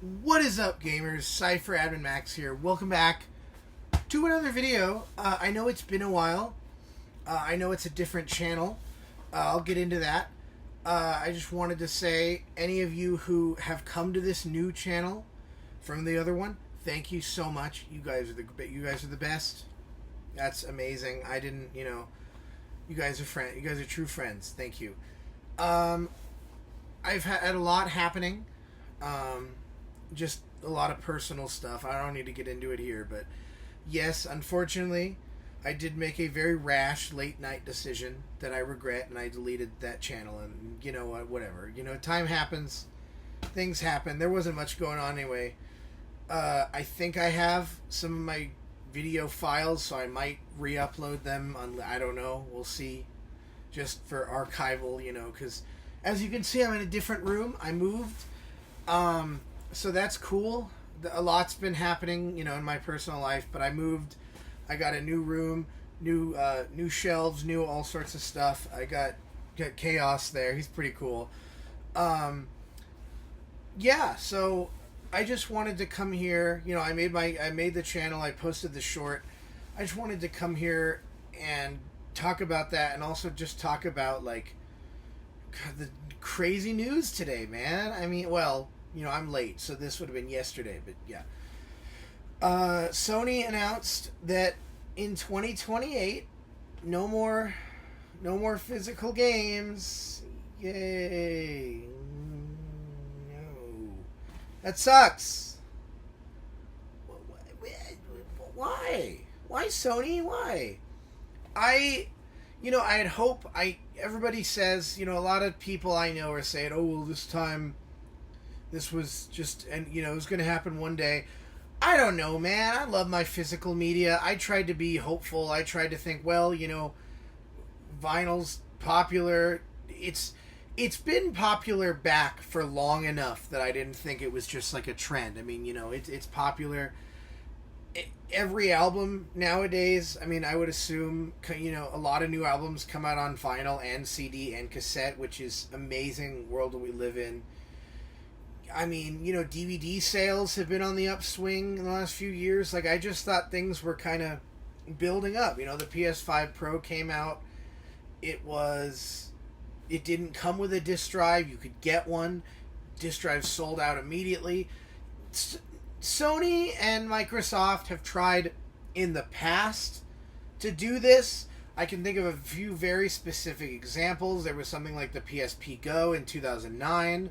What is up, gamers? CipherAdminMax here. Welcome back to another video. I know it's been a while. I know it's a different channel. I'll get into that. I just wanted to say, any of you who have come to this new channel from the other one, thank you so much. You guys are the best. That's amazing. I didn't, you guys are friends. You guys are true friends. Thank you. I've had a lot happening. Just a lot of personal stuff. I don't need to get into it here, but yes, unfortunately, I did make a very rash late night decision that I regret, and I deleted that channel. And you know what? Whatever. Time happens. Things happen. There wasn't much going on anyway. I think I have some of my video files, so I might re-upload them. I don't know. We'll see. Just for archival, because as you can see, I'm in a different room. I moved. So that's cool. A lot's been happening, in my personal life, but I moved. I got a new room, new shelves, new all sorts of stuff. I got Chaos there. He's pretty cool. Yeah, so I just wanted to come here. I made the channel. I posted the short. I just wanted to come here and talk about that, and also just talk about the crazy news today, man. I mean, well, I'm late, so this would have been yesterday, but yeah. Sony announced that in 2028, no more physical games. Yay. No. That sucks. Why? Why, Sony? Why? I had hope. Everybody says, a lot of people I know are saying, oh, well, this was just, and it was going to happen one day. I don't know, man. I love my physical media. I tried to be hopeful. I tried to think, well, vinyl's popular. It's been popular back for long enough that I didn't think it was just like a trend. I mean, it's popular. Every album nowadays, I would assume, a lot of new albums come out on vinyl and CD and cassette, which is amazing world that we live in. DVD sales have been on the upswing in the last few years. I just thought things were kind of building up. The PS5 Pro came out. It didn't come with a disc drive. You could get one. Disc drive sold out immediately. Sony and Microsoft have tried in the past to do this. I can think of a few very specific examples. There was something like the PSP Go in 2009,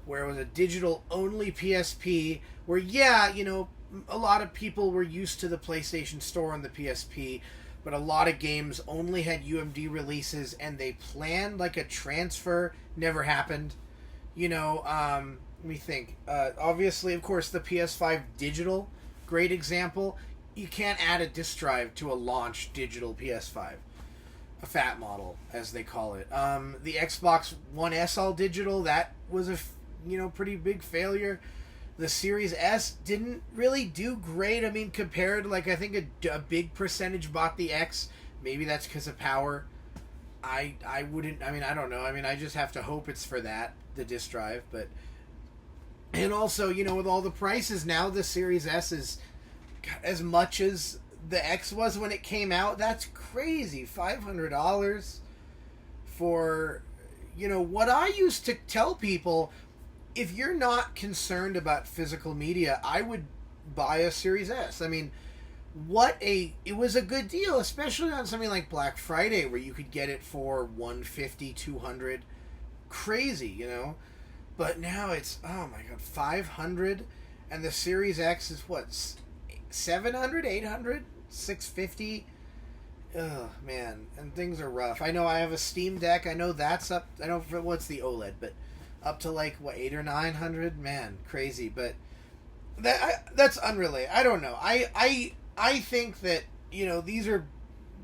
where it was a digital-only PSP, where, a lot of people were used to the PlayStation Store and the PSP, but a lot of games only had UMD releases, and they planned a transfer. Never happened. Let me think. Obviously, of course, the PS5 digital, great example. You can't add a disc drive to a launch digital PS5. A fat model, as they call it. The Xbox One S all digital, that was a pretty big failure. The Series S didn't really do great. Compared, I think a big percentage bought the X. Maybe that's because of power. I wouldn't, I don't know. I just have to hope it's for that, the disc drive. But, and also, with all the prices now, the Series S is as much as the X was when it came out. That's crazy. $500 for, what I used to tell people. If you're not concerned about physical media, I would buy a Series S. It was a good deal, especially on something like Black Friday, where you could get it for $150, $200. Crazy, But now it's, oh my god, $500, and the Series X is what, $700, $800, $650. Oh man, and things are rough. I know I have a Steam Deck. I know that's up. I don't know what's the OLED, but up to $800 or $900, man, crazy. But that's unrelated. I don't know. I think that these are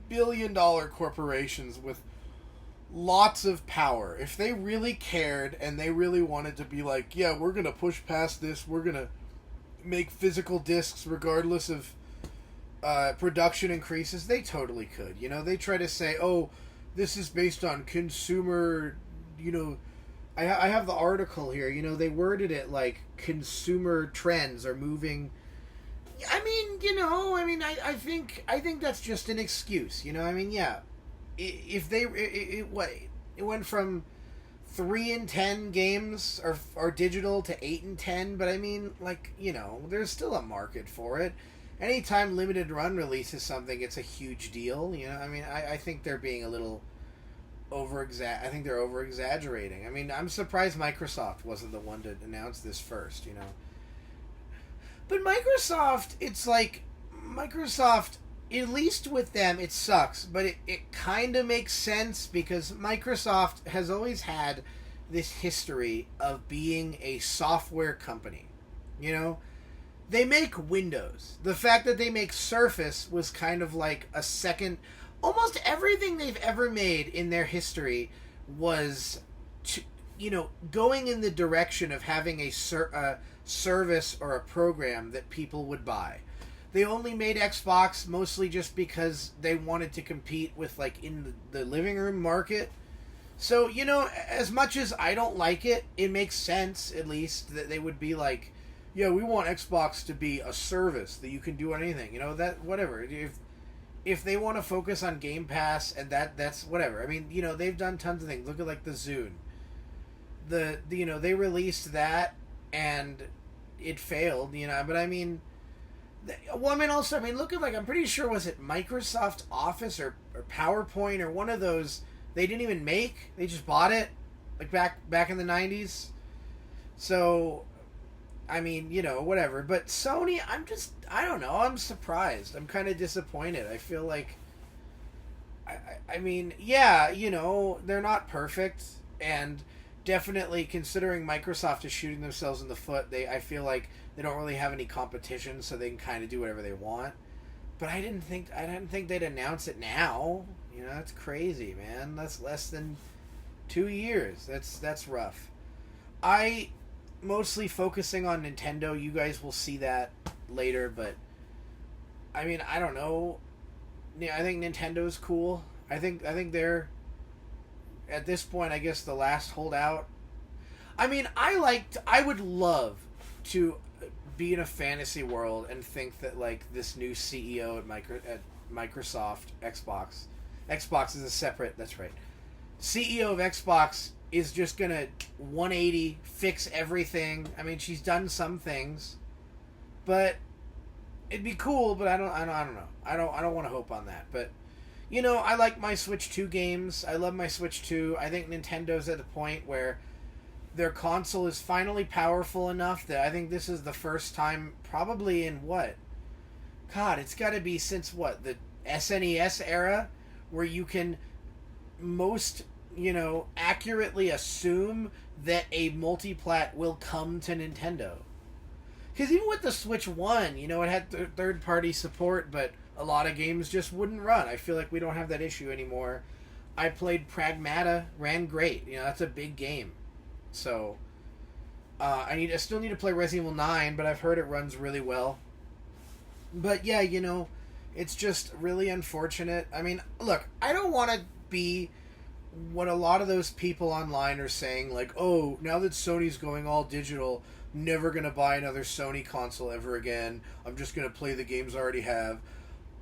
billion-dollar corporations with lots of power. If they really cared and they really wanted to be yeah, we're gonna push past this. We're gonna make physical discs regardless of production increases. They totally could. They try to say, oh, this is based on consumer, I have the article here. You know, they worded it like consumer trends are moving. I mean, I think that's just an excuse. You know, I mean, yeah, if they it went from 3 and 10 games are digital to 8 and 10, but I mean, like, there's still a market for it. Anytime limited run releases something, it's a huge deal. You know, I mean, I think they're being a little I think they're over exaggerating. I mean, I'm surprised Microsoft wasn't the one to announce this first. But Microsoft, it's like Microsoft. At least with them, it sucks, but it kind of makes sense because Microsoft has always had this history of being a software company. You know, they make Windows. The fact that they make Surface was kind of like a second. Almost everything they've ever made in their history was, going in the direction of having a service or a program that people would buy. They only made Xbox mostly just because they wanted to compete with, like, in the living room market. So, as much as I don't like it, it makes sense, at least, that they would be like, yeah, we want Xbox to be a service that you can do anything. That, whatever. If they want to focus on Game Pass and that's whatever. I mean, they've done tons of things. Look at, like, the Zune. They released that and it failed, but I mean... Well, look at, like, I'm pretty sure, was it Microsoft Office or PowerPoint or one of those they didn't even make? They just bought it, like, back in the 90s. So, I mean, whatever. But Sony, I don't know, I'm surprised. I'm kind of disappointed. I feel like, I mean, yeah, they're not perfect, and definitely considering Microsoft is shooting themselves in the foot, I feel like they don't really have any competition, so they can kind of do whatever they want. But I didn't think they'd announce it now. That's crazy, man. That's less than 2 years. That's rough. I mostly focusing on Nintendo. You guys will see that later, but I mean, I don't know. Yeah, I think Nintendo's cool. I think they're at this point, I guess, the last holdout. I mean, I would love to be in a fantasy world and think that, like, this new CEO at Microsoft, Xbox is a separate, that's right. CEO of Xbox is just gonna 180 fix everything. I mean, she's done some things, but it'd be cool. But I don't know. I don't want to hope on that. But I like my Switch 2 games. I love my Switch 2. I think Nintendo's at the point where their console is finally powerful enough that I think this is the first time, probably in what? God, it's got to be since what? The SNES era, where you can most, accurately assume that a multiplat will come to Nintendo. Because even with the Switch 1, it had third-party support, but a lot of games just wouldn't run. I feel like we don't have that issue anymore. I played Pragmata, ran great. That's a big game. So, I still need to play Resident Evil 9, but I've heard it runs really well. But yeah, it's just really unfortunate. I mean, look, I don't want to be what a lot of those people online are saying, like, oh, now that Sony's going all digital, never going to buy another Sony console ever again. I'm just going to play the games I already have.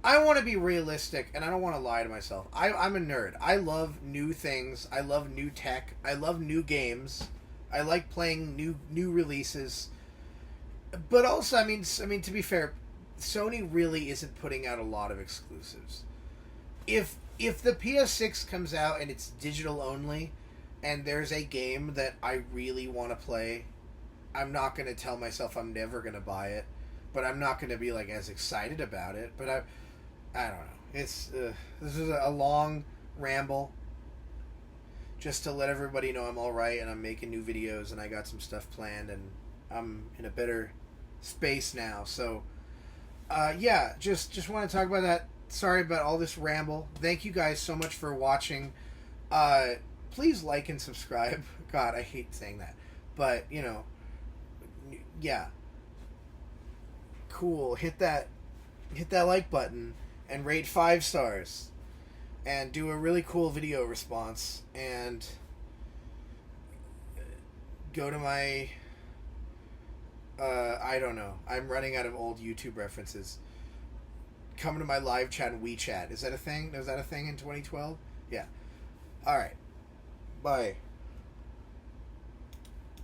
I want to be realistic, and I don't want to lie to myself. I'm a nerd. I love new things. I love new tech. I love new games. I like playing new releases. But also, I mean, to be fair, Sony really isn't putting out a lot of exclusives. If the PS6 comes out and it's digital only, and there's a game that I really want to play, I'm not going to tell myself I'm never going to buy it, but I'm not going to be, like, as excited about it. But I don't know. It's this is a long ramble, just to let everybody know I'm all right and I'm making new videos and I got some stuff planned and I'm in a better space now. So, yeah, just want to talk about that. Sorry about all this ramble. Thank you guys so much for watching. Please like and subscribe. God, I hate saying that, but yeah, cool. Hit that like button and rate 5 stars and do a really cool video response. And go to my. I don't know. I'm running out of old YouTube references. Come to my live chat in WeChat. Is that a thing? Was that a thing in 2012? Yeah. All right. Bye.